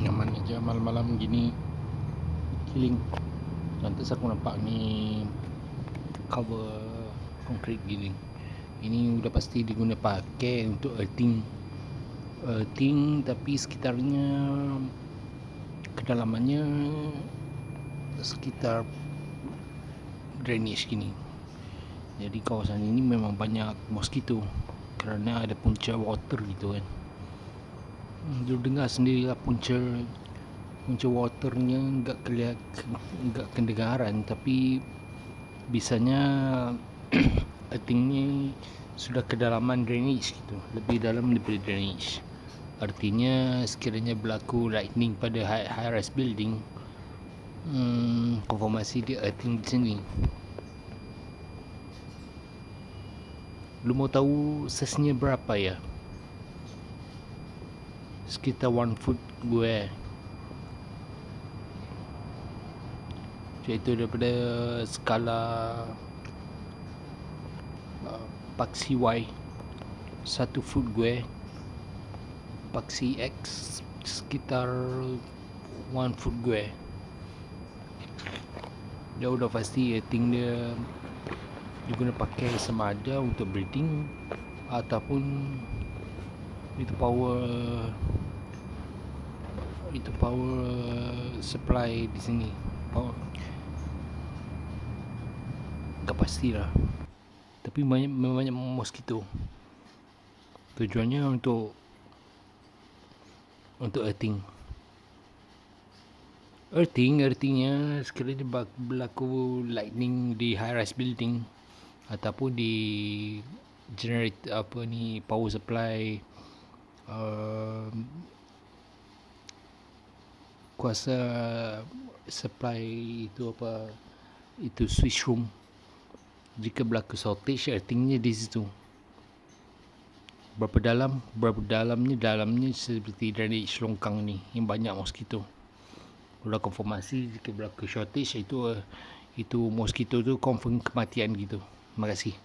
Nyaman aja malam-malam gini chilling. Lantas aku nampak ni cover konkrit gini. Ini udah pasti diguna pakai untuk earthing tapi sekitarnya kedalamannya sekitar drainage gini. Jadi kawasan ini memang banyak mosquito kerana ada punca water gitu kan. Lu dengar sendirilah punca waternya enggak kedengaran, tapi bisanya earthingnya sudah kedalaman drainage gitu, lebih dalam daripada drainage. Artinya sekiranya berlaku lightning pada high rise building, konfirmasi dia earthing di sini. Lu mau tahu saiznya berapa ya? Sekitar 1 foot gue, iaitu daripada skala paksi Y 1 foot gue, paksi X sekitar 1 foot gue. Dia udah pasti earthing dia guna pakai sama ada untuk breeding ataupun itu power supply di sini. Tak pastilah. Tapi banyak mosquito. Tujuannya untuk earthingnya sekiranya berlaku lightning di high rise building ataupun di power supply, kuasa supply itu switch room. Jika berlaku shortage, earthingnya di situ. Berapa dalamnya seperti drainage longkang ni yang banyak mosquito. Sudah konfirmasi jika berlaku shortage itu mosquito tu confirm kematian gitu. Terima kasih.